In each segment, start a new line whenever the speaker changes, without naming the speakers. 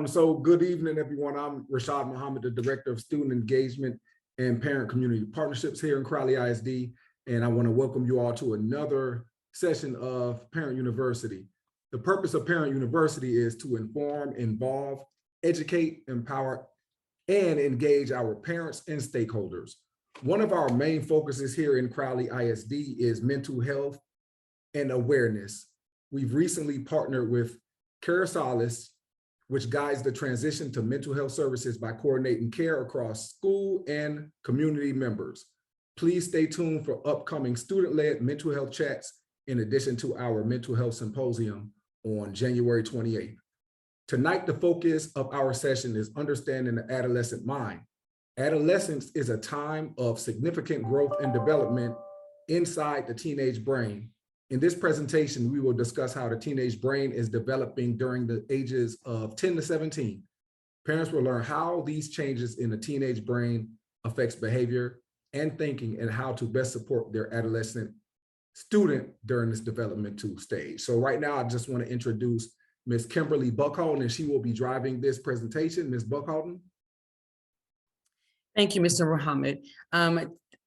So good evening, everyone. I'm Rashad Muhammad, the Director of Student Engagement and Parent Community Partnerships here in Crowley ISD. And I want to welcome you all to another session of Parent University. The purpose of Parent University is to inform, involve, educate, empower, and engage our parents and stakeholders. One of our main focuses here in Crowley ISD is mental health and awareness. We've recently partnered with CISD, which guides the transition to mental health services by coordinating care across school and community members. Please stay tuned for upcoming student-led mental health chats in addition to our mental health symposium on January 28th. Tonight, the focus of our session is understanding the adolescent mind. Adolescence is a time of significant growth and development inside the teenage brain. In this presentation, we will discuss how the teenage brain is developing during the ages of 10 to 17. Parents will learn how these changes in the teenage brain affects behavior and thinking and how to best support their adolescent student during this developmental stage. So right now, I just want to introduce Ms. Kimberly Buckhalden, and she will be driving this presentation. Ms. Buckhalden.
Thank you, Mr. Muhammad.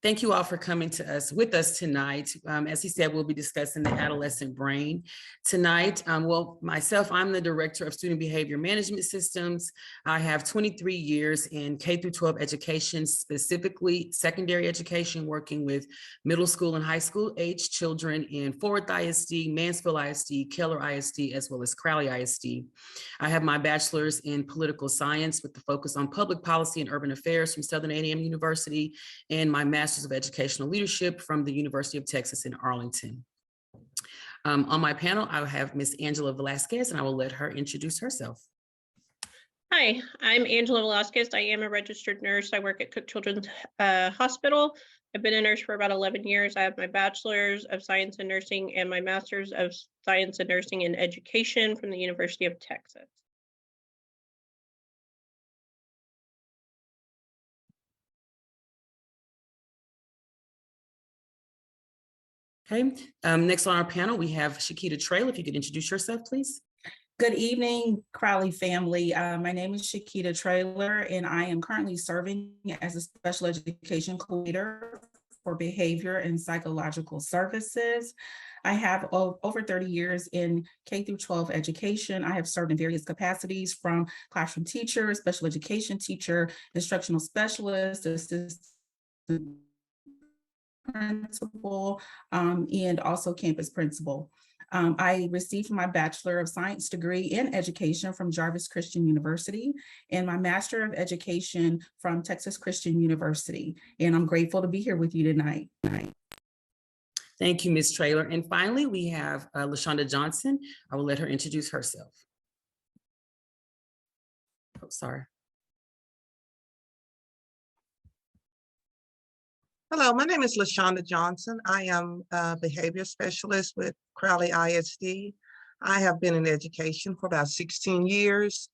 Thank you all for coming with us tonight. As he said, we'll be discussing the adolescent brain tonight. Well, myself, I'm the Director of Student Behavior Management Systems. I have 23 years in K through 12 education, specifically secondary education, working with middle school and high school age children in Fort Worth ISD, Mansfield ISD, Keller ISD, as well as Crowley ISD. I have my bachelor's in political science with the focus on public policy and urban affairs from Southern A&M University, and my master's of Educational Leadership from the University of Texas in Arlington. On my panel, I have Ms. Angela Velasquez, and I will let her introduce herself.
Hi, I'm Angela Velasquez. I am a registered nurse. I work at Cook Children's Hospital. I've been a nurse for about 11 years. I have my bachelor's of science in nursing and my master's of science in nursing and education from the University of Texas.
Okay, next on our panel, we have Shakita Trail. If you could introduce yourself, please.
Good evening, Crowley family. My name is Shakita Trailer, and I am currently serving as a special education coordinator for behavior and psychological services. I have over 30 years in K through 12 education. I have served in various capacities from classroom teacher, special education teacher, instructional specialist, assistant principal, and also campus principal. I received my Bachelor of Science degree in education from Jarvis Christian University and my Master of Education from Texas Christian University. And I'm grateful to be here with you tonight.
Thank you, Ms. Traylor. And finally, we have LaShonda Johnson. I will let her introduce herself. Oh, sorry.
Hello, my name is LaShonda Johnson. I am a behavior specialist with Crowley ISD. I have been in education for about 16 years.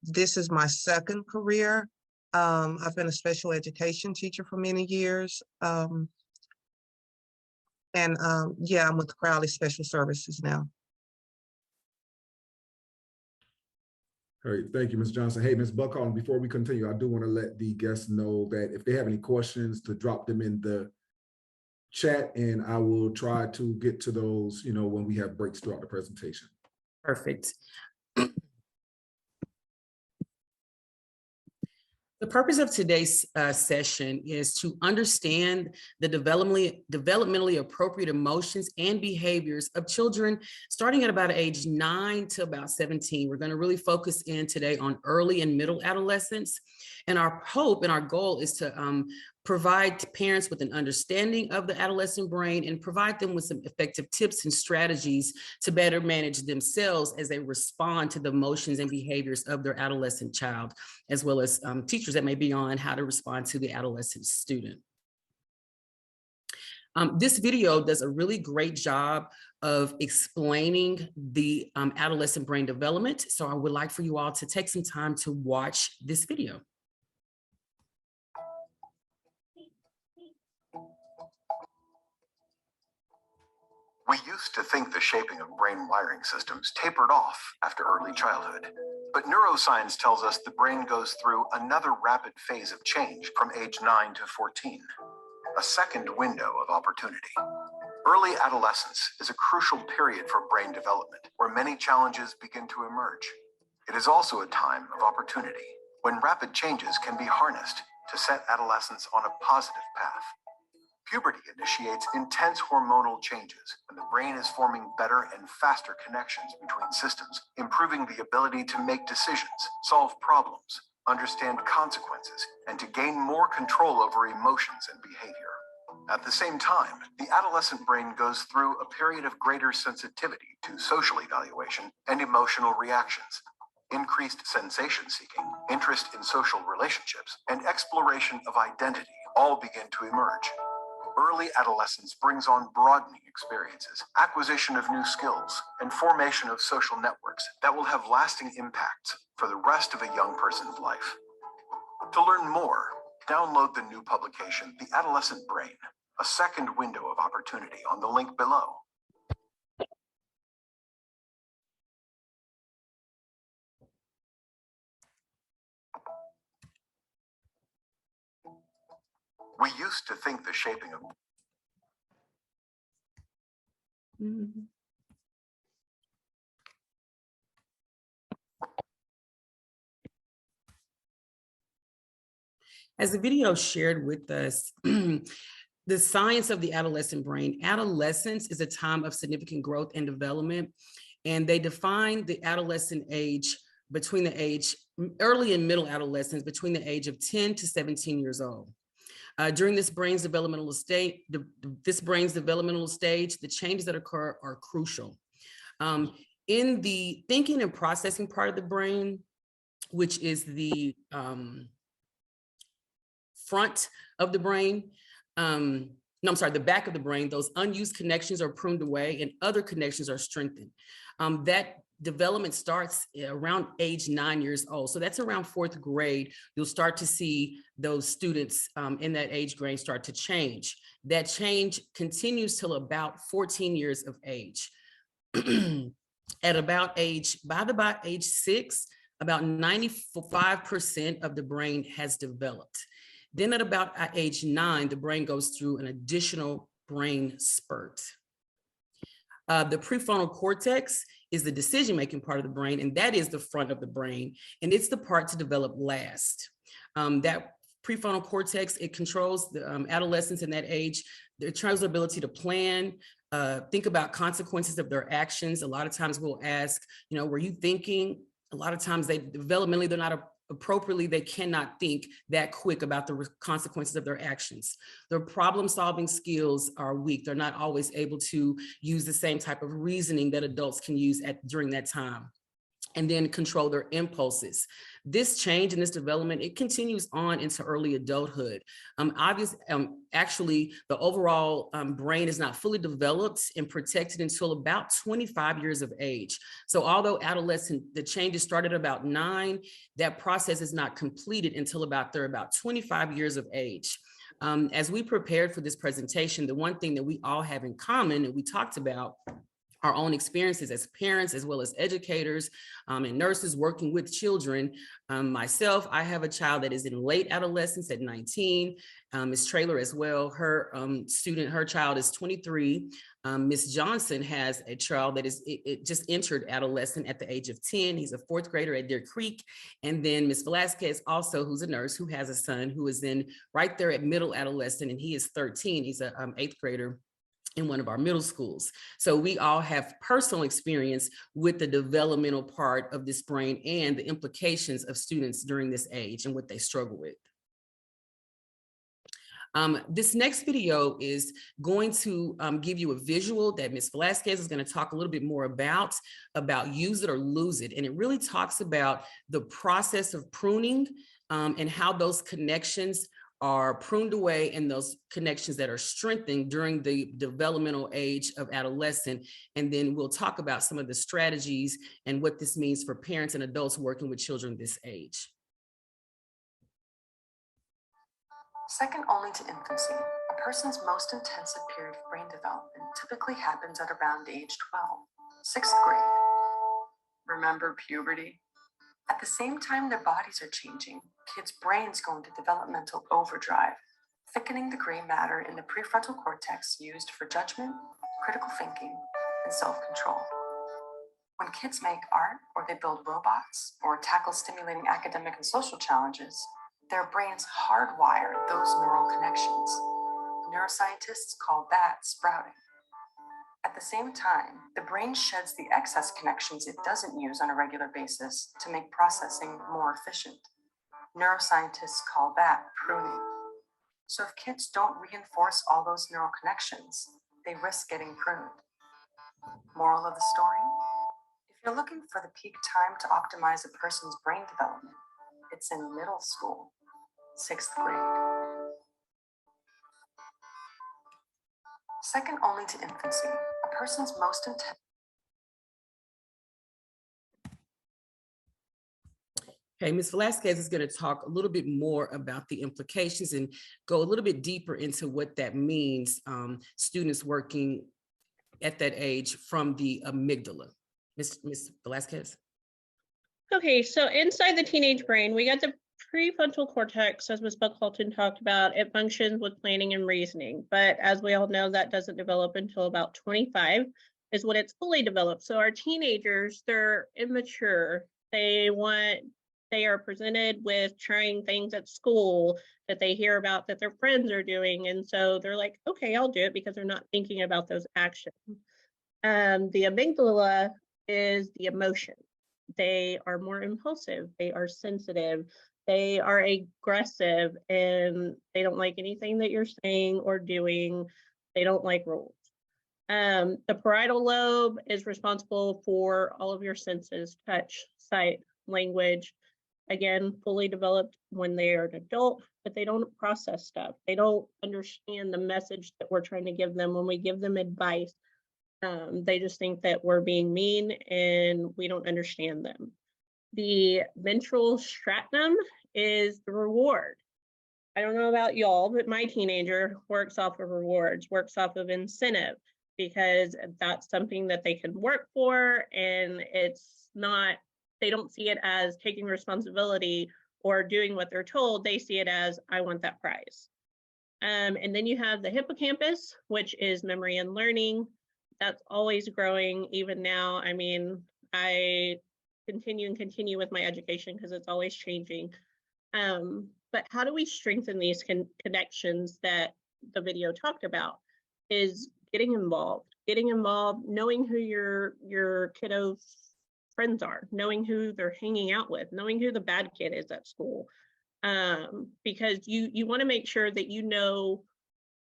This is my second career. I've been a special education teacher for many years. Yeah, I'm with Crowley Special Services now.
All right, thank you, Ms. Johnson. Hey, Ms. Buckholm, before we continue, I do want to let the guests know that if they have any questions, to drop them in the chat, and I will try to get to those, when we have breaks throughout the presentation.
Perfect. The purpose of today's session is to understand the developmentally appropriate emotions and behaviors of children starting at about age 9 to about 17. We're going to really focus in today on early and middle adolescence. And our hope and our goal is to provide parents with an understanding of the adolescent brain and provide them with some effective tips and strategies to better manage themselves as they respond to the emotions and behaviors of their adolescent child, as well as teachers that may be on how to respond to the adolescent student. This video does a really great job of explaining the adolescent brain development. So I would like for you all to take some time to watch this video.
We used to think the shaping of brain wiring systems tapered off after early childhood, but neuroscience tells us the brain goes through another rapid phase of change from age 9 to 14, a second window of opportunity. Early adolescence is a crucial period for brain development, where many challenges begin to emerge. It is also a time of opportunity, when rapid changes can be harnessed to set adolescents on a positive path. Puberty initiates intense hormonal changes, and the brain is forming better and faster connections between systems, improving the ability to make decisions, solve problems, understand consequences, and to gain more control over emotions and behavior. At the same time, the adolescent brain goes through a period of greater sensitivity to social evaluation and emotional reactions. Increased sensation seeking, interest in social relationships, and exploration of identity all begin to emerge. Early adolescence brings on broadening experiences, acquisition of new skills, and formation of social networks that will have lasting impacts for the rest of a young person's life. To learn more, download the new publication, The Adolescent Brain, a second window of opportunity, on the link below. We used to think the shaping of
As the video shared with us, the science of the adolescent brain, adolescence is a time of significant growth and development, and they define the adolescent age between the age, early and middle adolescence, between the age of 10 to 17 years old. During this brain's developmental stage, the changes that occur are crucial. In the thinking and processing part of the brain, which is the front of the brain, the back of the brain, those unused connections are pruned away and other connections are strengthened. That development starts around age 9 years old. So that's around 4th grade. You'll start to see those students in that age grade start to change. That change continues till about 14 years of age. By about age 6, about 95% of the brain has developed. Then at about age 9, the brain goes through an additional brain spurt. The prefrontal cortex is the decision-making part of the brain, and that is the front of the brain, and it's the part to develop last. That prefrontal cortex, it controls the adolescents in that age. It controls their ability to plan, think about consequences of their actions. A lot of times we'll ask, were you thinking? A lot of times developmentally, they're not appropriately, they cannot think that quick about the consequences of their actions. Their problem-solving skills are weak. They're not always able to use the same type of reasoning that adults can use during that time, and then control their impulses. This change and this development, it continues on into early adulthood. Actually, the overall brain is not fully developed and protected until about 25 years of age. So although the changes started about 9, that process is not completed until they're about 25 years of age. As we prepared for this presentation, the one thing that we all have in common, and we talked about our own experiences as parents, as well as educators and nurses working with children. Myself, I have a child that is in late adolescence at 19. Ms. Traylor as well, her child is 23. Ms. Johnson has a child that it just entered adolescent at the age of 10. He's a 4th grader at Deer Creek. And then Ms. Velasquez also, who's a nurse, who has a son who is right there at middle adolescent, and he is 13. He's a 8th grader in one of our middle schools. So we all have personal experience with the developmental part of this brain and the implications of students during this age and what they struggle with. This next video is going to give you a visual that Ms. Velasquez is going to talk a little bit more about use it or lose it. And it really talks about the process of pruning and how those connections are pruned away and those connections that are strengthened during the developmental age of adolescent. And then we'll talk about some of the strategies and what this means for parents and adults working with children this age.
Second only to infancy, person's most intensive period of brain development typically happens at around age 12, 6th grade. Remember puberty? At the same time their bodies are changing, kids' brains go into developmental overdrive, thickening the gray matter in the prefrontal cortex used for judgment, critical thinking, and self-control. When kids make art, or they build robots, or tackle stimulating academic and social challenges, their brains hardwire those neural connections. Neuroscientists call that sprouting. At the same time, the brain sheds the excess connections it doesn't use on a regular basis to make processing more efficient. Neuroscientists call that pruning. So if kids don't reinforce all those neural connections, they risk getting pruned. Moral of the story? If you're looking for the peak time to optimize a person's brain development, it's in middle school, 6th grade. Second only to infancy, a person's most intense.
Okay, Ms. Velasquez is going to talk a little bit more about the implications and go a little bit deeper into what that means, students working at that age from the amygdala. Ms. Velasquez.
Okay, so inside the teenage brain, we got the prefrontal cortex, as Ms. Buckhalton talked about. It functions with planning and reasoning, but as we all know, that doesn't develop until about 25 is when it's fully developed. So our teenagers, they're immature. They are presented with trying things at school that they hear about that their friends are doing. And so they're like, okay, I'll do it, because they're not thinking about those actions. The amygdala is the emotion. They are more impulsive, they are sensitive, they are aggressive, and they don't like anything that you're saying or doing. They don't like rules. The parietal lobe is responsible for all of your senses: touch, sight, language. Again, fully developed when they are an adult, but they don't process stuff. They don't understand the message that we're trying to give them when we give them advice. They just think that we're being mean and we don't understand them. The ventral stratum is the reward. I don't know about y'all, but my teenager works off of rewards, works off of incentive, because that's something that they can work for, and it's not, they don't see it as taking responsibility or doing what they're told. They see it as, I want that prize. And then you have the hippocampus, which is memory and learning. That's always growing, even now. I mean, I continue with my education because it's always changing. But how do we strengthen these connections that the video talked about? Is getting involved, knowing who your kiddo's friends are, knowing who they're hanging out with, knowing who the bad kid is at school. Because you want to make sure that you know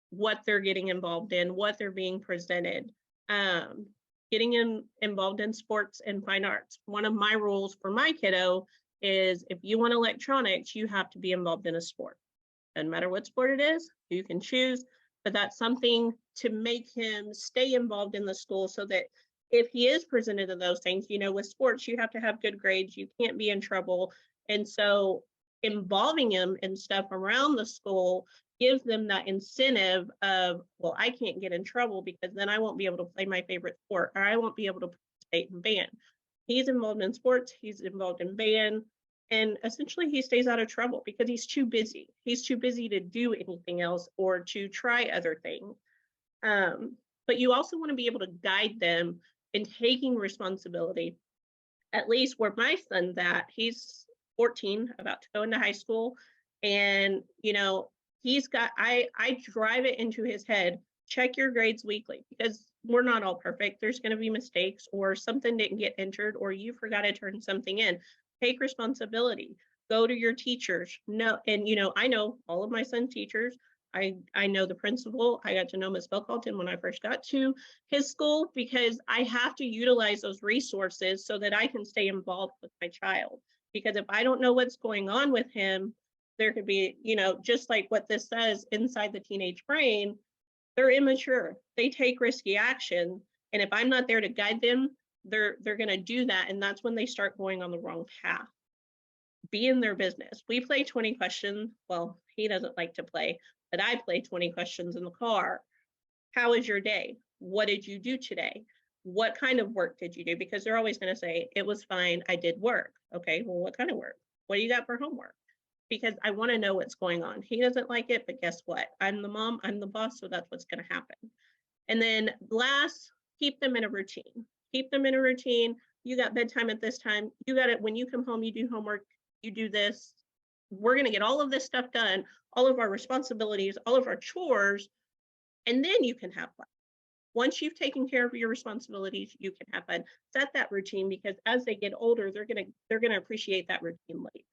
what they're getting involved in, what they're being presented. Getting involved in sports and fine arts. One of my rules for my kiddo is, if you want electronics, you have to be involved in a sport. Doesn't matter what sport it is, you can choose, but that's something to make him stay involved in the school, so that if he is presented to those things, you know, with sports, you have to have good grades, you can't be in trouble. And so involving him in stuff around the school gives them that incentive of, well, I can't get in trouble because then I won't be able to play my favorite sport, or I won't be able to participate in band. He's involved in sports, he's involved in band, and essentially he stays out of trouble because he's too busy. He's too busy to do anything else or to try other things. But you also want to be able to guide them in taking responsibility. At least where my son's at, he's 14, about to go into high school. And, you know, he's got, I drive it into his head, check your grades weekly, because we're not all perfect. There's going to be mistakes, or something didn't get entered, or you forgot to turn something in. Take responsibility. Go to your teachers. No, and you know, I know all of my son's teachers. I know the principal. I got to know Ms. Buckhalton when I first got to his school, because I have to utilize those resources so that I can stay involved with my child. Because if I don't know what's going on with him, there could be, you know, just like what this says, inside the teenage brain, they're immature. They take risky action. And if I'm not there to guide them, they're going to do that. And that's when they start going on the wrong path. be in their business. We play 20 questions. Well, he doesn't like to play, but I play 20 questions in the car. How was your day? What did you do today? What kind of work did you do? Because they're always going to say, it was fine, I did work. Okay, well, what kind of work? What do you got for homework? Because I want to know what's going on. He doesn't like it, but guess what? I'm the mom, I'm the boss, so that's what's going to happen. And then last, keep them in a routine. Keep them in a routine. You got bedtime at this time. You got it. When you come home, you do homework, you do this. We're going to get all of this stuff done, all of our responsibilities, all of our chores, and then you can have fun. Once you've taken care of your responsibilities, you can have fun. Set that routine, because as they get older, they're gonna appreciate that routine later.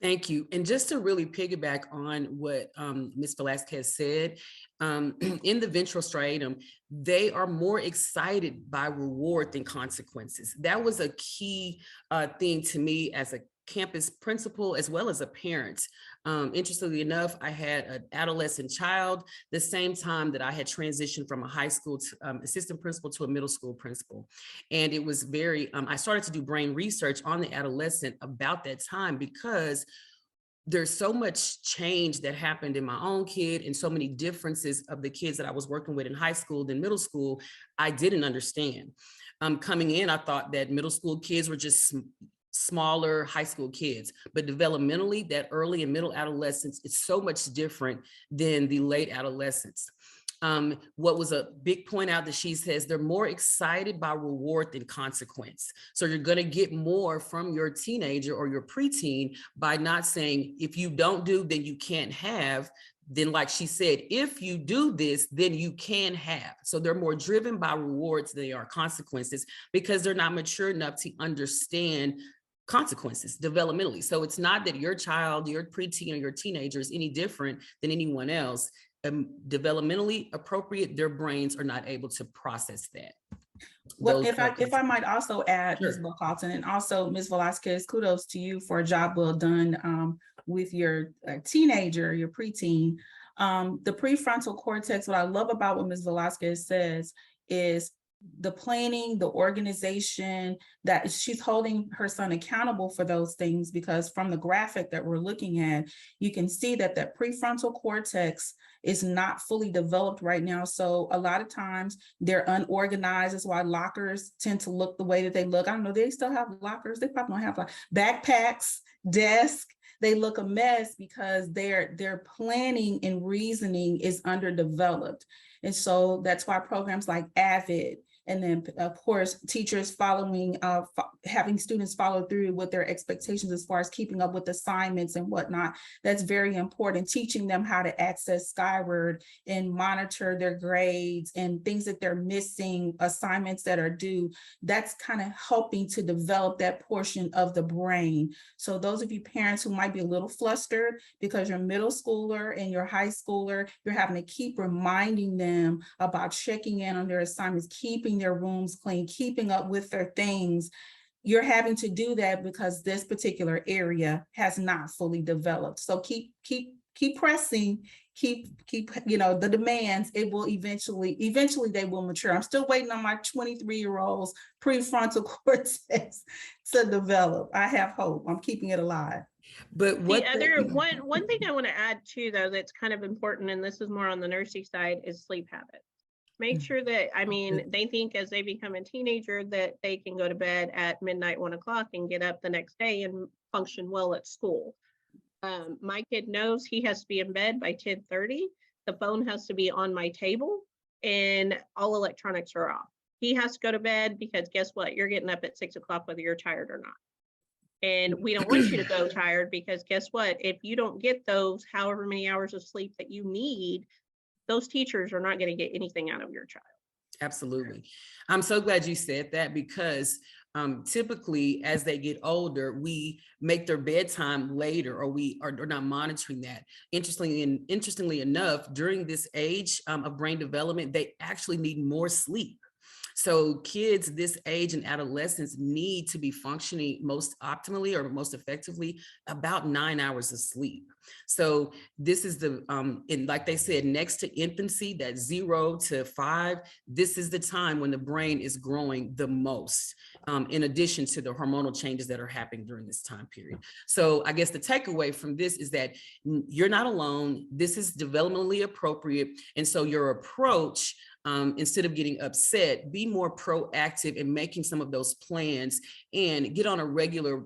Thank you. And just to really piggyback on what Ms. Velasquez said, in the ventral striatum, they are more excited by reward than consequences. That was a key thing to me as a campus principal, as well as a parent. Interestingly enough, I had an adolescent child the same time that I had transitioned from a high school assistant principal to a middle school principal. And it was very, I started to do brain research on the adolescent about that time, because there's so much change that happened in my own kid and so many differences of the kids that I was working with in high school than middle school, I didn't understand. Coming in, I thought that middle school kids were just smaller high school kids, but developmentally, that early and middle adolescence is so much different than the late adolescence. What was a big point out that she says, they're more excited by reward than consequence. So you're going to get more from your teenager or your preteen by not saying, if you don't do, then you can't have. Then, like she said, if you do this, then you can have. So they're more driven by rewards than they are consequences, because they're not mature enough to understand consequences developmentally. So it's not that your child, your preteen or your teenager is any different than anyone else. Developmentally appropriate, their brains are not able to process that.
Well, if I might also add,
Sure.
Ms. Carlton, and also Ms. Velasquez, kudos to you for a job well done with your teenager, your preteen. The prefrontal cortex, what I love about what Ms. Velasquez says is the planning, the organization, that she's holding her son accountable for those things, because from the graphic that we're looking at, you can see that that prefrontal cortex is not fully developed right now. So a lot of times they're unorganized. That's why lockers tend to look the way that they look. I don't know, they still have lockers. They probably don't have like backpacks, desks. They look a mess because their planning and reasoning is underdeveloped. And so that's why programs like AVID, and then of course, teachers having students follow through with their expectations as far as keeping up with assignments and whatnot. That's very important. Teaching them how to access Skyward and monitor their grades and things that they're missing, assignments that are due. That's kind of helping to develop that portion of the brain. So those of you parents who might be a little flustered because your middle schooler and your high schooler, you're having to keep reminding them about checking in on their assignments, keeping their rooms clean, keeping up with their things. You're having to do that because this particular area has not fully developed. So keep pressing, keep the demands. It will eventually they will mature. I'm still waiting on my 23-year-old's prefrontal cortex to develop. I have hope. I'm keeping it alive.
But what
one thing I want to add too, though, that's kind of important, and this is more on the nursing side, is sleep habits. Make sure that, they think as they become a teenager that they can go to bed at midnight, 1 o'clock, and get up the next day and function well at school. My kid knows he has to be in bed by 10:30. The phone has to be on my table and all electronics are off. He has to go to bed because guess what? You're getting up at 6 o'clock whether you're tired or not. And we don't want you to go tired, because guess what? If you don't get those however many hours of sleep that you need, those teachers are not going to get anything out of your child.
Absolutely. I'm so glad you said that, because typically as they get older, we make their bedtime later, or we are not monitoring that. Interestingly enough, during this age of brain development, they actually need more sleep. So kids this age in adolescence need to be functioning most optimally or most effectively about 9 hours of sleep. So this is the, and like they said, next to infancy, that 0 to 5, this is the time when the brain is growing the most. in addition to the hormonal changes that are happening during this time period. So I guess the takeaway from this is that you're not alone. This is developmentally appropriate. And so your approach, instead of getting upset, be more proactive in making some of those plans and get on a regular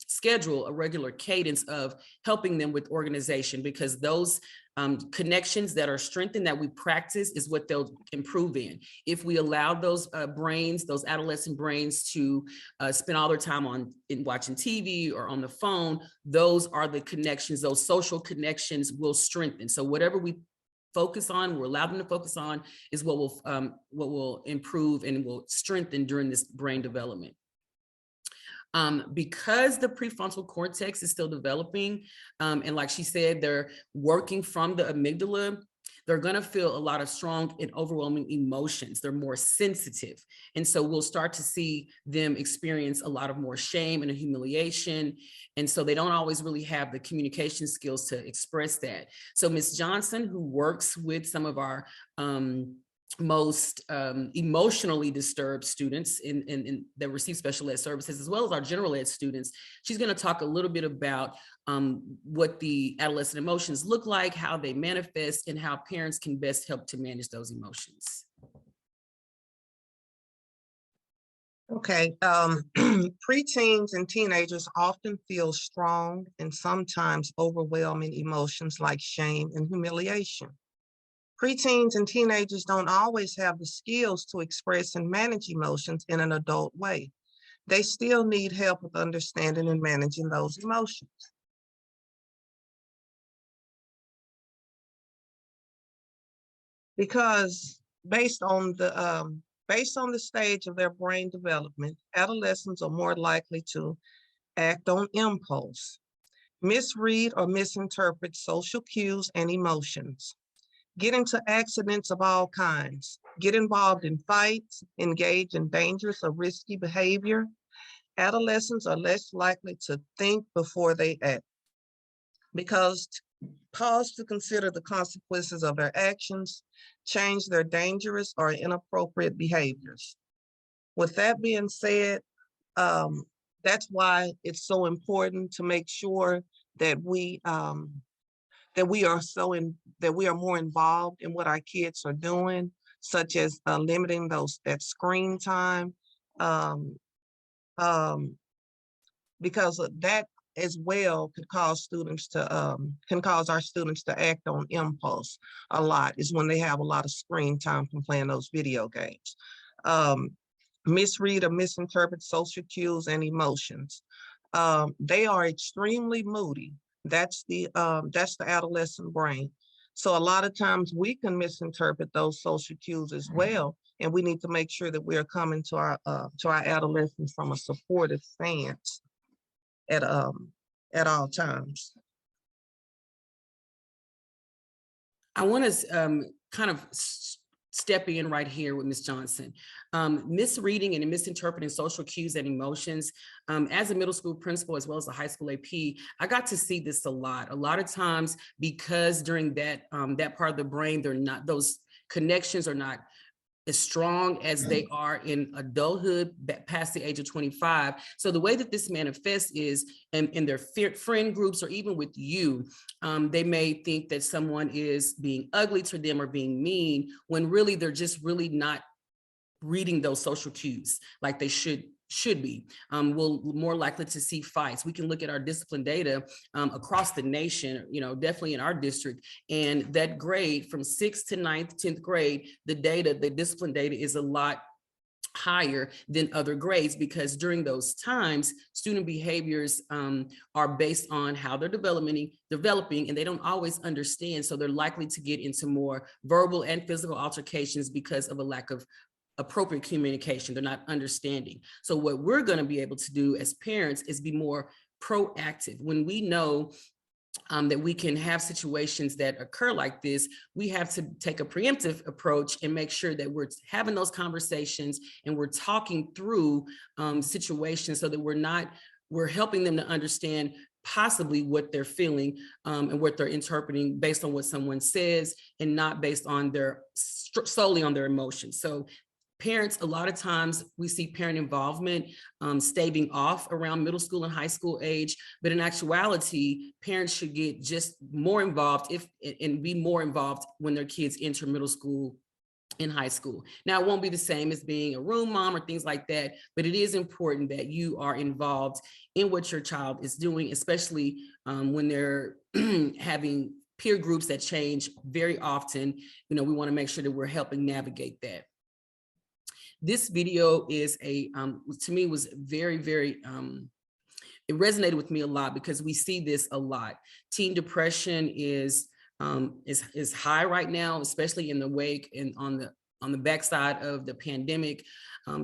schedule, a regular cadence of helping them with organization, because those connections that are strengthened that we practice is what they'll improve in. If we allow those brains, those adolescent brains to spend all their time in watching TV or on the phone, those are the connections, those social connections will strengthen. So whatever we focus on, we're allowed them to focus on, is what will improve and will strengthen during this brain development. Because the prefrontal cortex is still developing, and like she said, they're working from the amygdala, they're going to feel a lot of strong and overwhelming emotions. They're more sensitive. And so we'll start to see them experience a lot of more shame and humiliation. And so they don't always really have the communication skills to express that. So Ms. Johnson, who works with some of our most emotionally disturbed students that receive special ed services, as well as our general ed students, she's going to talk a little bit about what the adolescent emotions look like, how they manifest, and how parents can best help to manage those emotions.
Okay, preteens and teenagers often feel strong and sometimes overwhelming emotions like shame and humiliation. Preteens and teenagers don't always have the skills to express and manage emotions in an adult way. They still need help with understanding and managing those emotions. Because based on the stage of their brain development, adolescents are more likely to act on impulse, misread or misinterpret social cues and emotions, get into accidents of all kinds, get involved in fights, engage in dangerous or risky behavior. Adolescents are less likely to think before they act, because pause to consider the consequences of their actions, change their dangerous or inappropriate behaviors. With that being said, that's why it's so important to make sure that we are more involved in what our kids are doing, such as limiting that screen time, because that as well could cause our students to act on impulse a lot, is when they have a lot of screen time from playing those video games. Misread or misinterpret social cues and emotions. They are extremely moody. That's the adolescent brain. So a lot of times we can misinterpret those social cues as well, and we need to make sure that we are coming to our adolescents from a supportive stance at all times.
I want to kind of step in right here with Ms. Johnson. Misreading and misinterpreting social cues and emotions. As a middle school principal, as well as a high school AP, I got to see this a lot. A lot of times, because during that part of the brain, those connections are not as strong as they are in adulthood past the age of 25. So the way that this manifests is in their friend groups, or even with you, they may think that someone is being ugly to them or being mean, when really they're just really not reading those social cues like they should be. We're more likely to see fights. We can look at our discipline data across the nation, definitely in our district, and that grade from 6th to 9th, 10th grade, the discipline data is a lot higher than other grades, because during those times, student behaviors are based on how they're developing, and they don't always understand. So they're likely to get into more verbal and physical altercations because of a lack of appropriate communication. They're not understanding. So what we're going to be able to do as parents is be more proactive. When we know that we can have situations that occur like this, we have to take a preemptive approach and make sure that we're having those conversations and we're talking through situations, so that we're helping them to understand possibly what they're feeling and what they're interpreting based on what someone says, and not based on solely on their emotions. So Parents, a lot of times we see parent involvement staving off around middle school and high school age, but in actuality, parents should get just more involved and be more involved when their kids enter middle school in high school. Now, it won't be the same as being a room mom or things like that, but it is important that you are involved in what your child is doing, especially when they're having peer groups that change very often. You know, we want to make sure that we're helping navigate that. This video is to me was very, very, it resonated with me a lot because we see this a lot. Teen depression is high right now, especially in the wake and on the backside of the pandemic.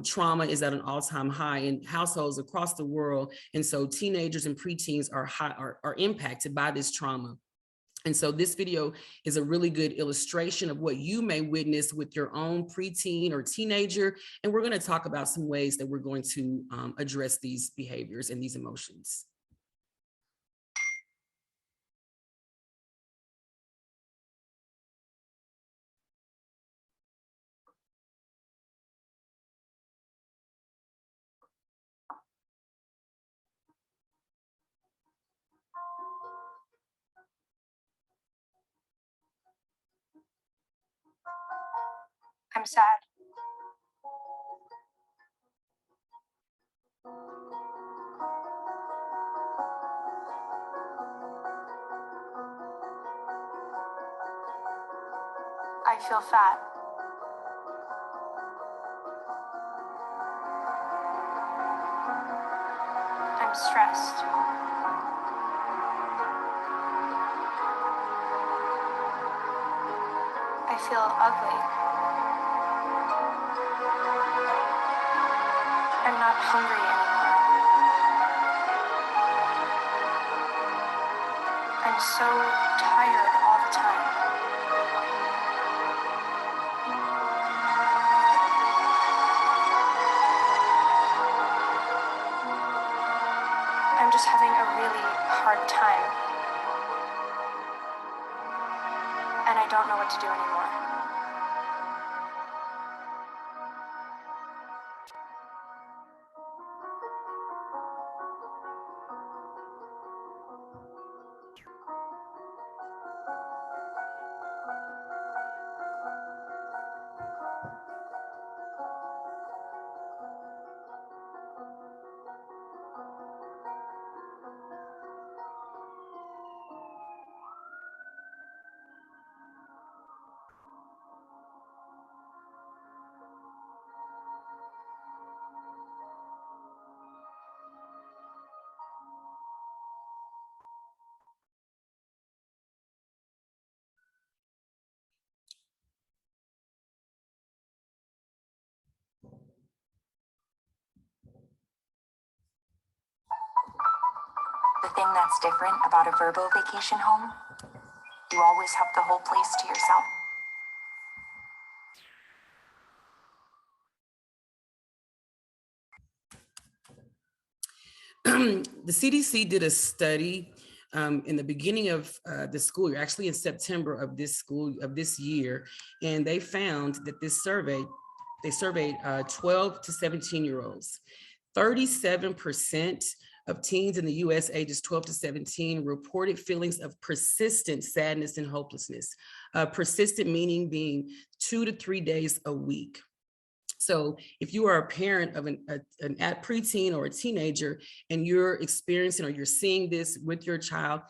Trauma is at an all-time high in households across the world, and so teenagers and preteens are impacted by this trauma. And so this video is a really good illustration of what you may witness with your own preteen or teenager, and we're going to talk about some ways that we're going to address these behaviors and these emotions.
I'm sad. I feel fat. I'm stressed. I feel ugly. I'm not hungry anymore. I'm so tired all the time. I'm just having a really hard time. And I don't know what to do anymore.
The thing that's different about a Verbo vacation home, you always have the whole place to yourself.
The CDC did a study in the beginning of the school year, actually in September of this year, and they found that they surveyed 12 to 17-year-olds. 37% of teens in the US ages 12 to 17 reported feelings of persistent sadness and hopelessness. Persistent meaning being 2 to 3 days a week. So if you are a parent of an preteen or a teenager and you're experiencing or you're seeing this with your child,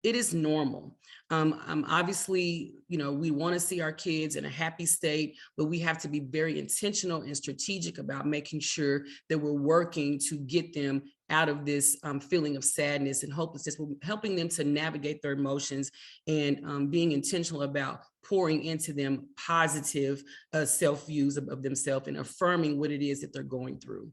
it is normal. Obviously, you know, we want to see our kids in a happy state, but we have to be very intentional and strategic about making sure that we're working to get them out of this feeling of sadness and hopelessness. We're helping them to navigate their emotions and being intentional about pouring into them positive self-views of themselves and affirming what it is that they're going through.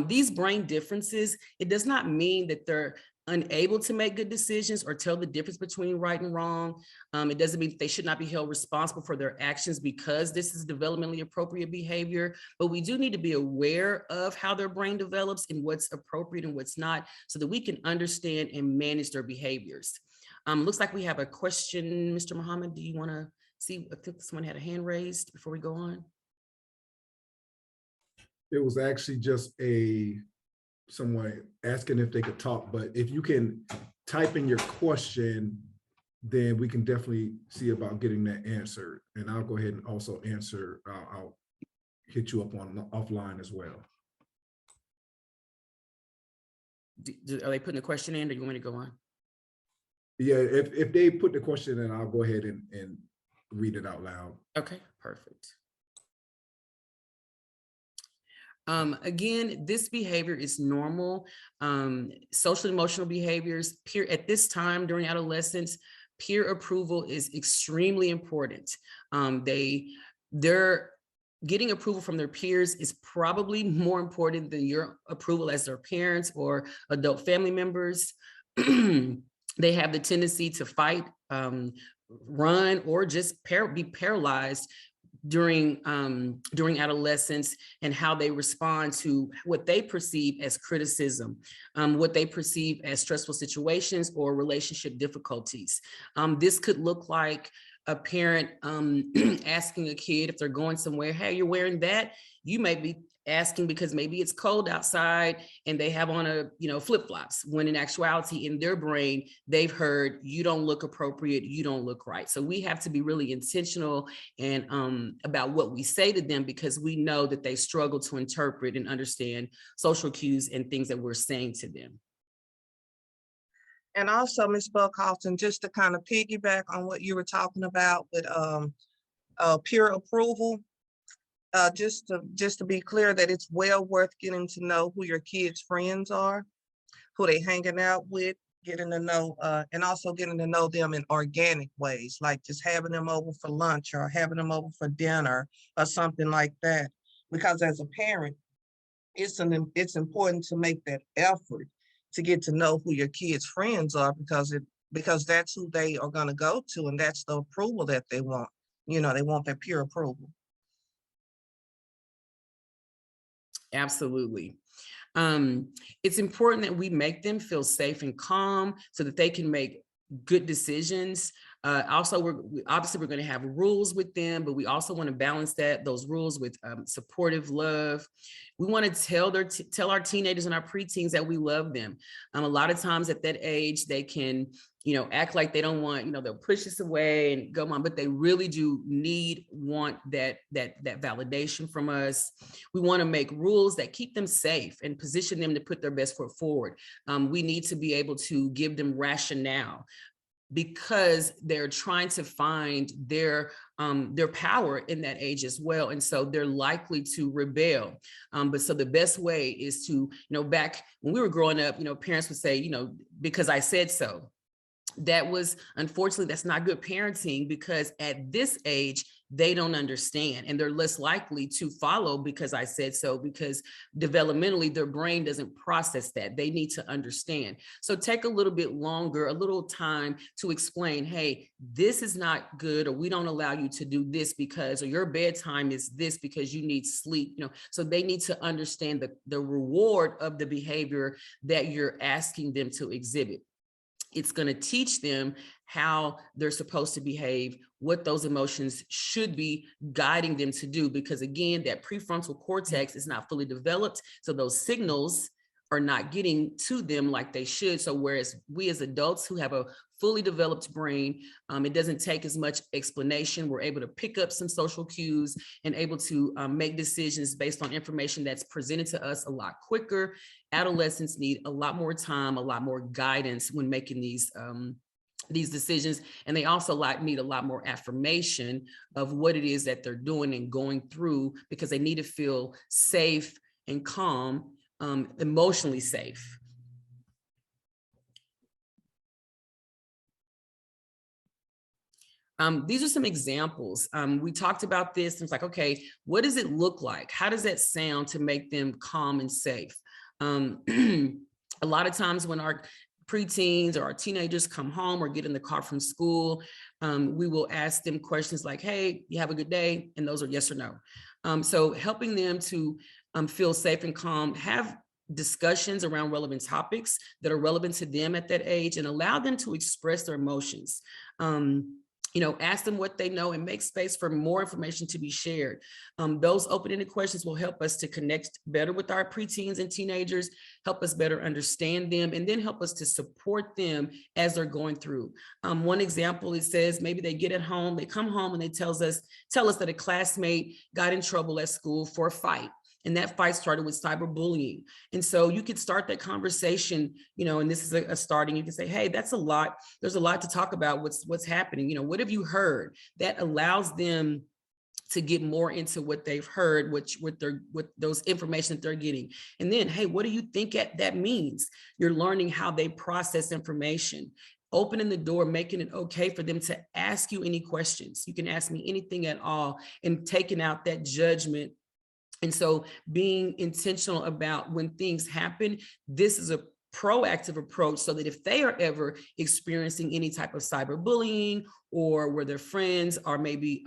These brain differences, it does not mean that they're unable to make good decisions or tell the difference between right and wrong. It doesn't mean that they should not be held responsible for their actions because this is developmentally appropriate behavior, but we do need to be aware of how their brain develops and what's appropriate and what's not so that we can understand and manage their behaviors. Looks like we have a question. Mr. Muhammad, do you want to see, I think someone had a hand raised before we go on.
It was actually just someone asking if they could talk, but if you can type in your question, then we can definitely see about getting that answered. And I'll go ahead and also answer, I'll hit you up on offline as well.
Are they putting the question in, or you want me to go on?
Yeah, if they put the question in, I'll go ahead and read it out loud.
Okay, perfect. Again, this behavior is normal. Social emotional behaviors, at this time during adolescence, peer approval is extremely important. They're getting approval from their peers is probably more important than your approval as their parents or adult family members. They have the tendency to fight, run, or just be paralyzed during adolescence, and how they respond to what they perceive as criticism, what they perceive as stressful situations or relationship difficulties. This could look like a parent asking a kid if they're going somewhere, hey, you're wearing that. You may be asking because maybe it's cold outside and they have on flip-flops, when in actuality in their brain, they've heard, you don't look appropriate, you don't look right. So we have to be really intentional and about what we say to them, because we know that they struggle to interpret and understand social cues and things that we're saying to them.
And also, Ms. Buckhalter, just to kind of piggyback on what you were talking about with peer approval, just to be clear that it's well worth getting to know who your kids' friends are, who they hanging out with, getting to know, and also getting to know them in organic ways, like just having them over for lunch or having them over for dinner or something like that. Because as a parent, it's important to make that effort to get to know who your kids' friends are, because that's who they are going to go to, and that's the approval that they want. They want that peer approval.
Absolutely. It's important that we make them feel safe and calm so that they can make good decisions. Also, we're going to have rules with them, but we also want to balance those rules with supportive love. We want to tell our teenagers and our preteens that we love them. A lot of times at that age, they can act like they don't want, they'll push us away and go on, but they really do want that validation from us. We want to make rules that keep them safe and position them to put their best foot forward. We need to be able to give them rationale, because they're trying to find their power in that age as well. And so they're likely to rebel. But so the best way is to, back when we were growing up, parents would say, because I said so. Unfortunately, that's not good parenting, because at this age, they don't understand and they're less likely to follow because I said so, because developmentally their brain doesn't process that. They need to understand. So take a little bit longer, a little time to explain, hey, this is not good, or we don't allow you to do this because, or your bedtime is this because you need sleep. So they need to understand the reward of the behavior that you're asking them to exhibit. It's going to teach them how they're supposed to behave, what those emotions should be guiding them to do, because again, that prefrontal cortex is not fully developed. So those signals are not getting to them like they should. So whereas we as adults who have a fully developed brain, it doesn't take as much explanation. We're able to pick up some social cues and able to make decisions based on information that's presented to us a lot quicker. Adolescents need a lot more time, a lot more guidance when making these decisions. And they also need a lot more affirmation of what it is that they're doing and going through, because they need to feel safe and calm, emotionally safe. These are some examples. We talked about this, and it's like, okay, what does it look like? How does that sound to make them calm and safe? A lot of times when our preteens or our teenagers come home or get in the car from school, we will ask them questions like, hey, you have a good day? And those are yes or no. So helping them to feel safe and calm, have discussions around relevant topics that are relevant to them at that age, and allow them to express their emotions. ask them what they know and make space for more information to be shared. Those open-ended questions will help us to connect better with our preteens and teenagers, help us better understand them, and then help us to support them as they're going through. One example, it says maybe they get at home, they come home and they tell us that a classmate got in trouble at school for a fight. And that fight started with cyberbullying. And so you could start that conversation, and this is a starting, you can say, hey, that's a lot. There's a lot to talk about what's happening. What have you heard? That allows them to get more into what they've heard, with those information that they're getting. And then, hey, what do you think that means? You're learning how they process information. Opening the door, making it okay for them to ask you any questions. You can ask me anything at all, and taking out that judgment. And so being intentional about when things happen, this is a proactive approach, so that if they are ever experiencing any type of cyberbullying, or where their friends are maybe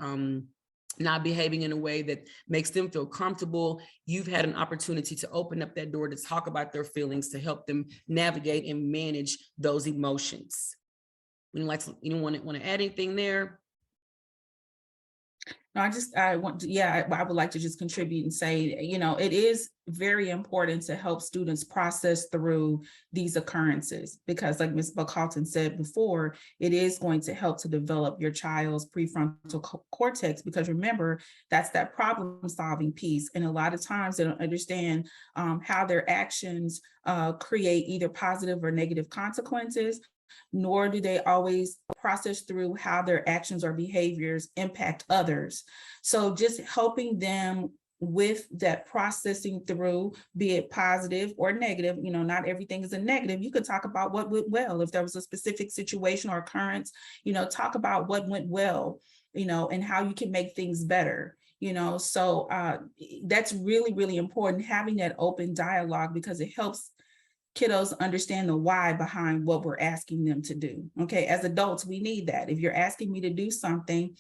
not behaving in a way that makes them feel comfortable, you've had an opportunity to open up that door to talk about their feelings, to help them navigate and manage those emotions. Anyone want to add anything there?
No, I would like to just contribute and say, it is very important to help students process through these occurrences, because like Ms. Buckhalton said before, it is going to help to develop your child's prefrontal cortex, because remember, that's that problem solving piece. And a lot of times they don't understand how their actions create either positive or negative consequences, nor do they always process through how their actions or behaviors impact others. So just helping them with that processing through, be it positive or negative, not everything is a negative. You could talk about what went well. If there was a specific situation or occurrence, talk about what went well, and how you can make things better. So that's really, really important, having that open dialogue, because it helps kiddos understand the why behind what we're asking them to do. Okay, as adults, we need that. If you're asking me to do something,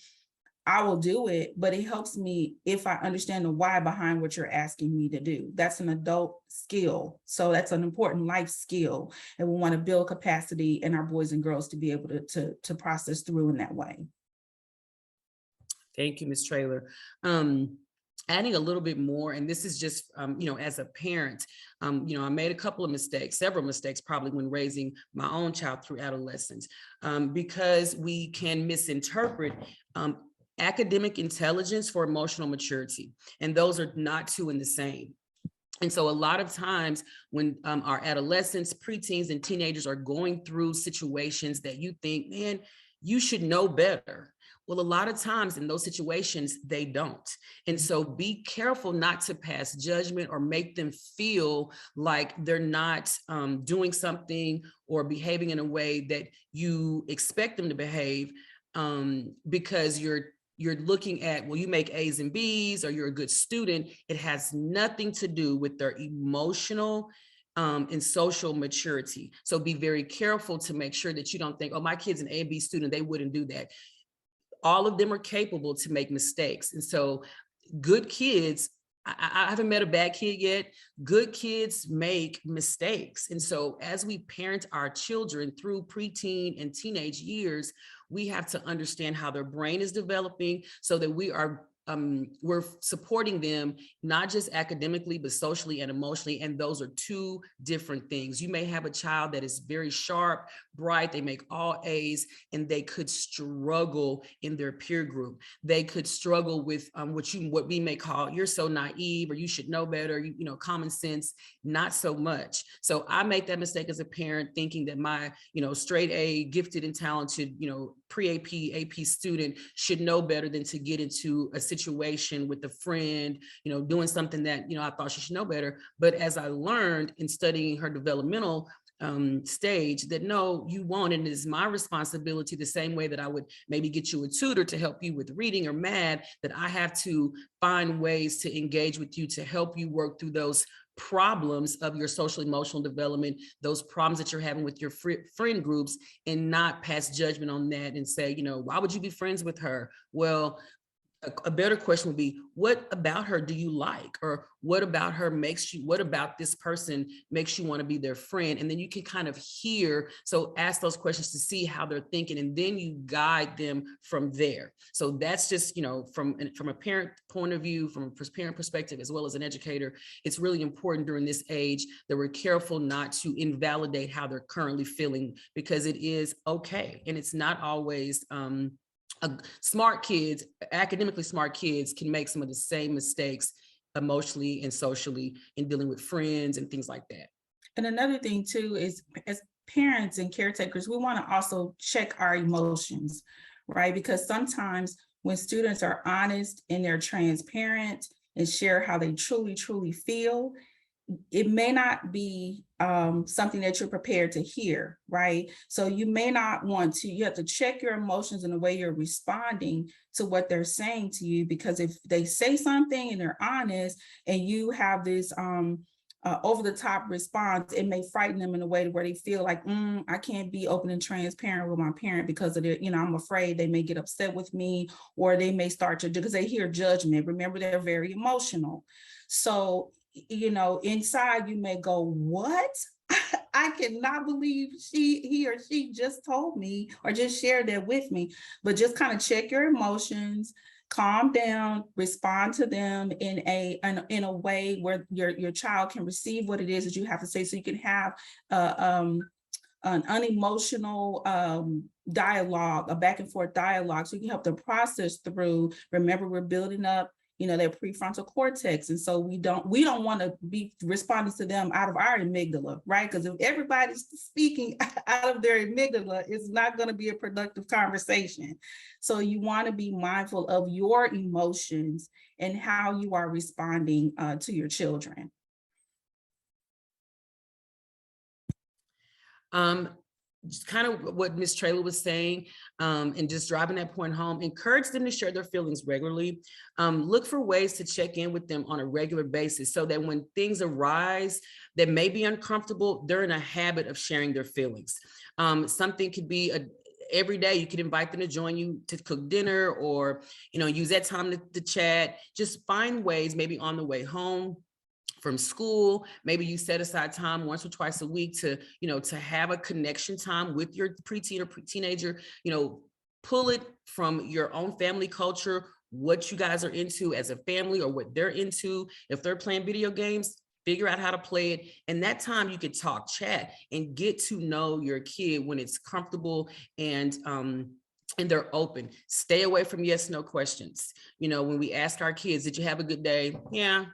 I will do it, but it helps me if I understand the why behind what you're asking me to do. That's an adult skill. So that's an important life skill. And we want to build capacity in our boys and girls to be able to process through in that way.
Thank you, Ms. Traylor. Adding a little bit more, and this is just, as a parent, I made a couple of mistakes, several mistakes probably, when raising my own child through adolescence, because we can misinterpret academic intelligence for emotional maturity, and those are not two in the same. And so a lot of times when our adolescents, preteens, and teenagers are going through situations that you think, man, you should know better. Well, a lot of times in those situations, they don't. And so be careful not to pass judgment or make them feel like they're not doing something or behaving in a way that you expect them to behave, because you're looking at, well, you make A's and B's, or you're a good student. It has nothing to do with their emotional and social maturity. So be very careful to make sure that you don't think, oh, my kid's an A and B student, they wouldn't do that. All of them are capable to make mistakes. And so good kids, I haven't met a bad kid yet. Good kids make mistakes. And so as we parent our children through preteen and teenage years, we have to understand how their brain is developing, so that we're supporting them, not just academically, but socially and emotionally. And those are two different things. You may have a child that is very sharp, bright, they make all A's, and they could struggle in their peer group. They could struggle with what we may call, you're so naive, or you should know better, common sense, not so much. So I make that mistake as a parent, thinking that my, straight A, gifted and talented, pre-AP, AP student should know better than to get into a situation with a friend, doing something that, I thought she should know better. But as I learned in studying her developmental stage, that no, you won't. And it is my responsibility, the same way that I would maybe get you a tutor to help you with reading or math, that I have to find ways to engage with you to help you work through those problems of your social emotional development, those problems that you're having with your friend groups, and not pass judgment on that and say, why would you be friends with her? Well, a better question would be, what about her do you like? Or what about her makes you, what about this person makes you want to be their friend? And then you can kind of hear, so ask those questions to see how they're thinking, and then you guide them from there. So that's just, you know, from a parent point of view, from a parent perspective, as well as an educator, it's really important during this age that we're careful not to invalidate how they're currently feeling, because it is okay. And it's not always, smart kids, academically smart kids can make some of the same mistakes emotionally and socially in dealing with friends and things like that.
And another thing too is, as parents and caretakers, we want to also check our emotions, right? Because sometimes when students are honest and they're transparent and share how they truly, truly feel, it may not be something that you're prepared to hear, right? So you may not want to, you have to check your emotions in the way you're responding to what they're saying to you, because if they say something and they're honest and you have this over the top response, it may frighten them in a way where they feel like, I can't be open and transparent with my parent because of their, you know, I'm afraid they may get upset with me, or they may start to, because they hear judgment. Remember, they're very emotional. So, you know, inside you may go, what? I cannot believe he or she just told me or just shared that with me. But just kind of check your emotions, calm down, respond to them in a way where your child can receive what it is that you have to say, so you can have an unemotional dialogue, a back and forth dialogue, so you can help them process through. Remember, we're building up, you know, their prefrontal cortex. And so we don't want to be responding to them out of our amygdala, right? Because if everybody's speaking out of their amygdala, it's not going to be a productive conversation. So you want to be mindful of your emotions and how you are responding to your children.
Just kind of what Ms. Traylor was saying, and just driving that point home, encourage them to share their feelings regularly. Look for ways to check in with them on a regular basis, so that when things arise that may be uncomfortable, they're in a habit of sharing their feelings. Something could be every day you could invite them to join you to cook dinner, or, you know, use that time to chat. Just find ways, maybe on the way home from school, maybe you set aside time once or twice a week to, you know, to have a connection time with your preteen or teenager. You know, pull it from your own family culture, what you guys are into as a family, or what they're into. If they're playing video games, figure out how to play it. And that time you could talk, chat, and get to know your kid when it's comfortable and they're open. Stay away from yes, no questions. You know, when we ask our kids, did you have a good day? Yeah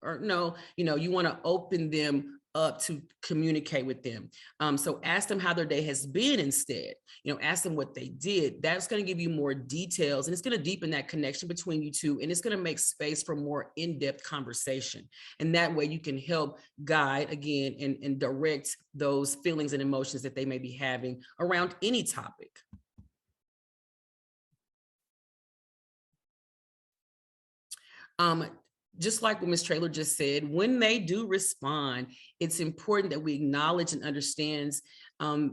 or no. You know, you want to open them up to communicate with them. So ask them how their day has been instead. You know, ask them what they did. That's going to give you more details, and it's going to deepen that connection between you two, and it's going to make space for more in-depth conversation. And that way you can help guide again and direct those feelings and emotions that they may be having around any topic. Just like what Ms. Traylor just said, when they do respond, it's important that we acknowledge and understand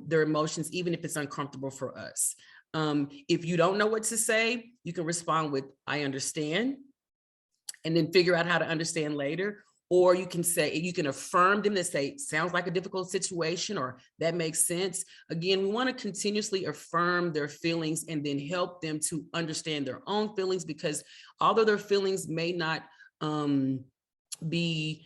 their emotions, even if it's uncomfortable for us. If you don't know what to say, you can respond with, I understand, and then figure out how to understand later. Or you can say, you can affirm them and say, sounds like a difficult situation, or that makes sense. Again, we want to continuously affirm their feelings and then help them to understand their own feelings, because although their feelings may not be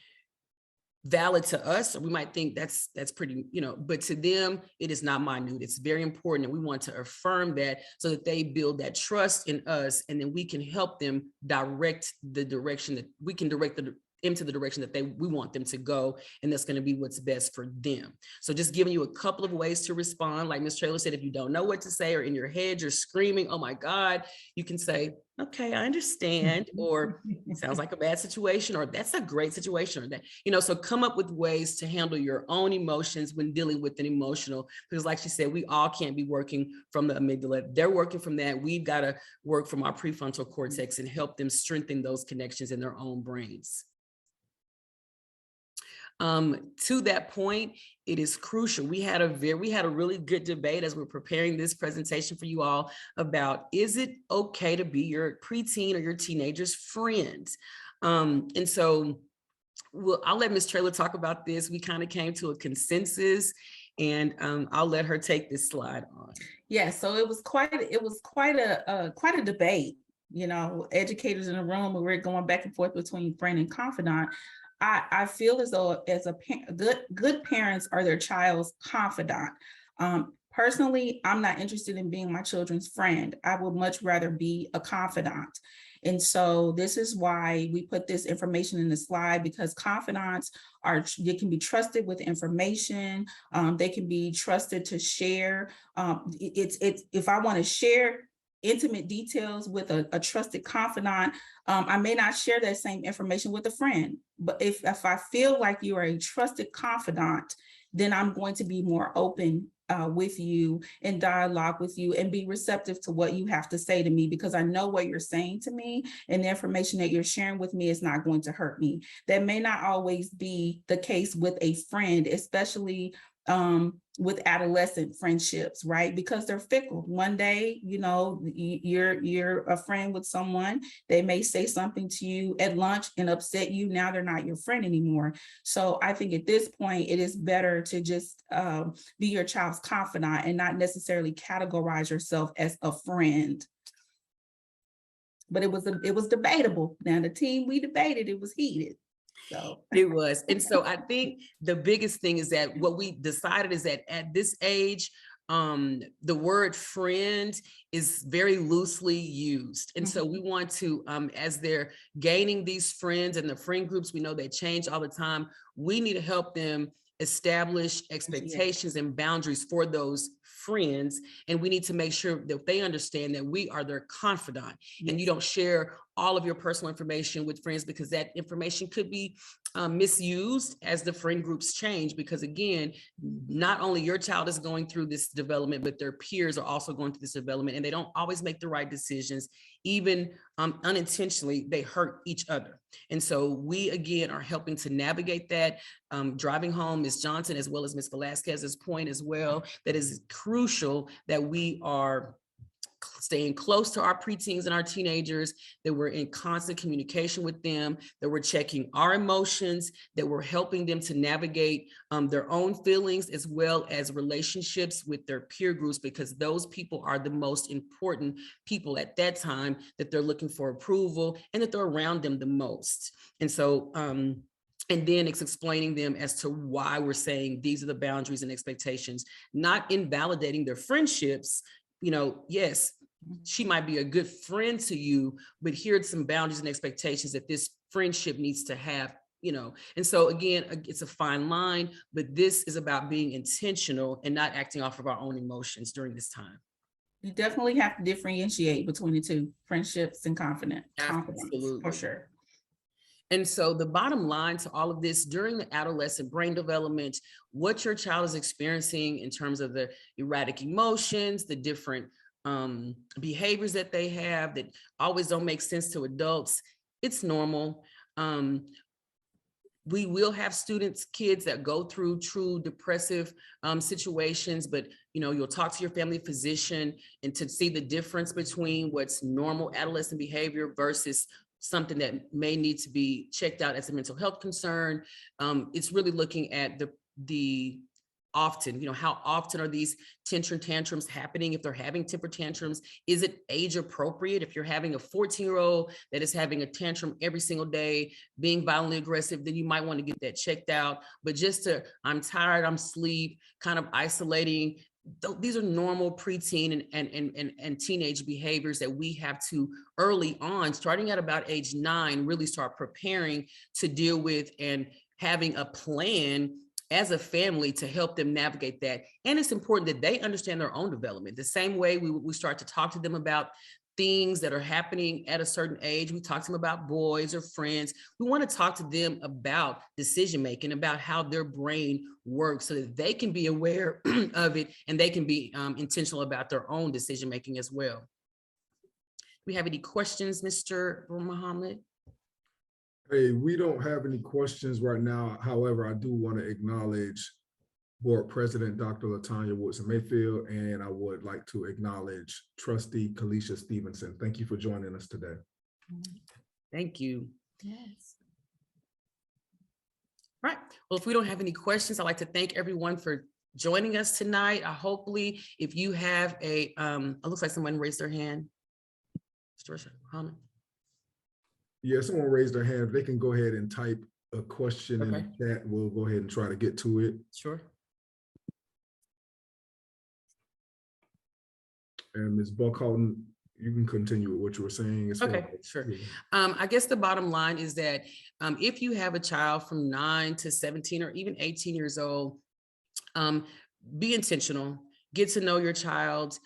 valid to us, or we might think that's pretty, you know, but to them, it is not minute. It's very important. And we want to affirm that so that they build that trust in us, and then we can help them direct the direction that we can direct them into the direction that we want them to go, and that's going to be what's best for them. So just giving you a couple of ways to respond. Like Ms. Traylor said, if you don't know what to say, or in your head you're screaming, oh my God, you can say, okay, I understand, or sounds like a bad situation, or that's a great situation, or that, you know, so come up with ways to handle your own emotions when dealing with an emotional, because like she said, we all can't be working from the amygdala. They're working from that. We've got to work from our prefrontal cortex and help them strengthen those connections in their own brains. To that point, it is crucial. We had a really good debate as we're preparing this presentation for you all about, is it okay to be your preteen or your teenager's friend? And so I'll let Ms. Traylor talk about this. We kind of came to a consensus, and I'll let her take this slide on.
Yeah, so it was quite a debate. You know, educators in the room, and we're going back and forth between friend and confidant. I feel as though good parents are their child's confidant. Personally, I'm not interested in being my children's friend. I would much rather be a confidant. And so this is why we put this information in the slide, because confidants they can be trusted with information. They can be trusted to share. If I want to share intimate details with a trusted confidant, I may not share that same information with a friend. But if I feel like you are a trusted confidant, then I'm going to be more open with you and dialogue with you and be receptive to what you have to say to me, because I know what you're saying to me and the information that you're sharing with me is not going to hurt me. That may not always be the case with a friend, especially with adolescent friendships, right? Because they're fickle. One day, you know, you're a friend with someone, they may say something to you at lunch and upset you. Now they're not your friend anymore. So I think at this point, it is better to just be your child's confidant and not necessarily categorize yourself as a friend. But it was debatable. Now the team we debated, it was heated. So
it was. And so I think the biggest thing is that what we decided is that at this age, the word friend is very loosely used. And so we want to, as they're gaining these friends and the friend groups, we know they change all the time. We need to help them establish expectations and boundaries for those friends. And we need to make sure that they understand that we are their confidant. Yes. And you don't share all of your personal information with friends, because that information could be misused as the friend groups change. Because again, not only your child is going through this development, but their peers are also going through this development, and they don't always make the right decisions. Even unintentionally, they hurt each other. And so we, again, are helping to navigate that, driving home Ms. Johnson as well as Ms. Velasquez's point as well, that is crucial that we are staying close to our preteens and our teenagers, that we're in constant communication with them, that we're checking our emotions, that we're helping them to navigate their own feelings as well as relationships with their peer groups, because those people are the most important people at that time, that they're looking for approval and that they're around them the most. And so, and then it's explaining them as to why we're saying these are the boundaries and expectations, not invalidating their friendships. You know, yes, she might be a good friend to you, but here are some boundaries and expectations that this friendship needs to have, you know. And so again, it's a fine line, but this is about being intentional and not acting off of our own emotions during this time.
You definitely have to differentiate between the two, friendships and confidence, for sure.
And so the bottom line to all of this, during the adolescent brain development, what your child is experiencing in terms of the erratic emotions, the different behaviors that they have that always don't make sense to adults, it's normal. We will have kids that go through true depressive situations, but you know, you'll talk to your family physician and to see the difference between what's normal adolescent behavior versus something that may need to be checked out as a mental health concern. It's really looking at the often, you know, how often are these temper tantrums happening? If they're having temper tantrums, is it age appropriate? If you're having a 14-year-old that is having a tantrum every single day, being violently aggressive, then you might want to get that checked out. But just I'm tired, I'm asleep, kind of isolating, these are normal preteen and teenage behaviors that we have to early on, starting at about age 9, really start preparing to deal with and having a plan as a family to help them navigate that. And it's important that they understand their own development. The same way we start to talk to them about things that are happening at a certain age. We talk to them about boys or friends. We want to talk to them about decision-making, about how their brain works so that they can be aware of it and they can be intentional about their own decision-making as well. Do we have any questions, Mr. Muhammad?
Hey, we don't have any questions right now. However, I do want to acknowledge Board President Dr. Latanya Woodson Mayfield, and I would like to acknowledge Trustee Kalisha Stevenson. Thank you for joining us today.
Thank you.
Yes.
Right. Well, if we don't have any questions, I'd like to thank everyone for joining us tonight. Hopefully, if you have a, it looks like someone raised their hand. Mr. Harmon.
Yeah, someone raised their hand. If they can go ahead and type a question in
Okay.
the chat, we'll go ahead and try to get to it.
Sure.
And Ms. Buckhalton, you can continue with what you were saying.
Okay, sure. I guess the bottom line is that if you have a child from 9 to 17 or even 18 years old, be intentional, get to know your child,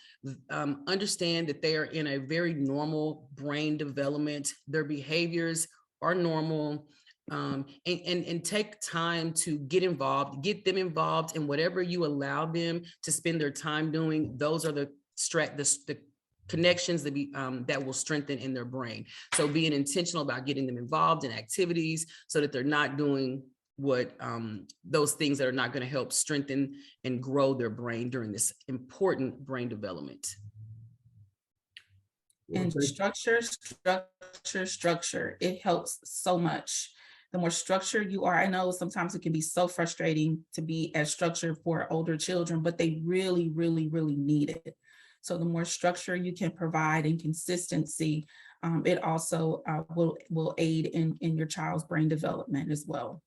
understand that they are in a very normal brain development. Their behaviors are normal, and take time to get them involved in whatever you allow them to spend their time doing. Those are the connections that will strengthen in their brain. So being intentional about getting them involved in activities so that they're not doing what those things that are not going to help strengthen and grow their brain during this important brain development.
And structure. It helps so much. The more structured you are, I know sometimes it can be so frustrating to be as structured for older children, but they really, really, really need it. So the more structure you can provide and consistency, it also will aid in your child's brain development as well.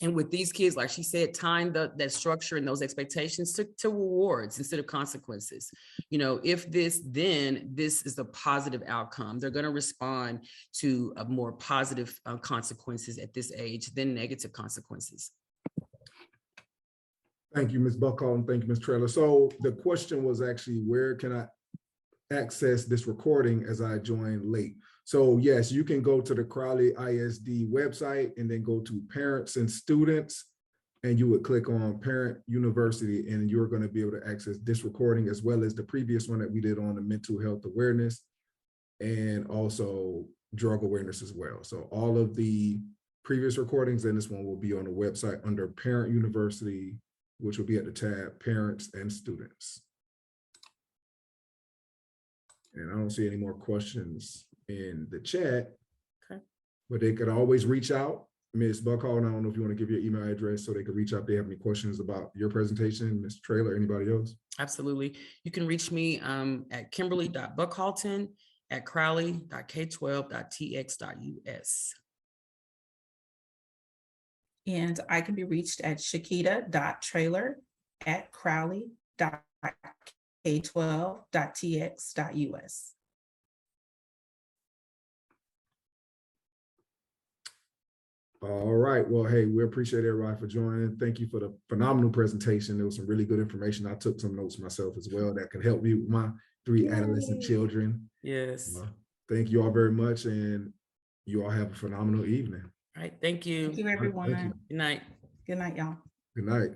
And with these kids, like she said, tying that structure and those expectations to rewards instead of consequences. You know, if this, then this is a positive outcome. They're going to respond to more positive consequences at this age than negative consequences.
Thank you, Ms. Buckhalton. Thank you, Ms. Trailer. So the question was actually, where can I access this recording as I joined late? So yes, you can go to the Crowley ISD website and then go to Parents and Students, and you would click on Parent University, and you're going to be able to access this recording as well as the previous one that we did on the mental health awareness and also drug awareness as well. So all of the previous recordings and this one will be on the website under Parent University, which will be at the tab Parents and Students. And I don't see any more questions in the chat,
okay,
but they could always reach out. Ms. Buckhalton, I don't know if you want to give your email address so they could reach out if they have any questions about your presentation, Ms. Trailer, anybody else?
Absolutely. You can reach me at kimberly.buckhalton@crowley.k12.tx.us.
And I can be reached at shakita.trailer@crowley.k12.tx.us.
All right. Well, hey, we appreciate everybody for joining. Thank you for the phenomenal presentation. There was some really good information. I took some notes myself as well that can help me with my 3 adolescent children.
Yes.
Thank you all very much, and you all have a phenomenal evening.
All right. Thank you.
Thank you, everyone.
Thank you.
Good night.
Good night, y'all.
Good night.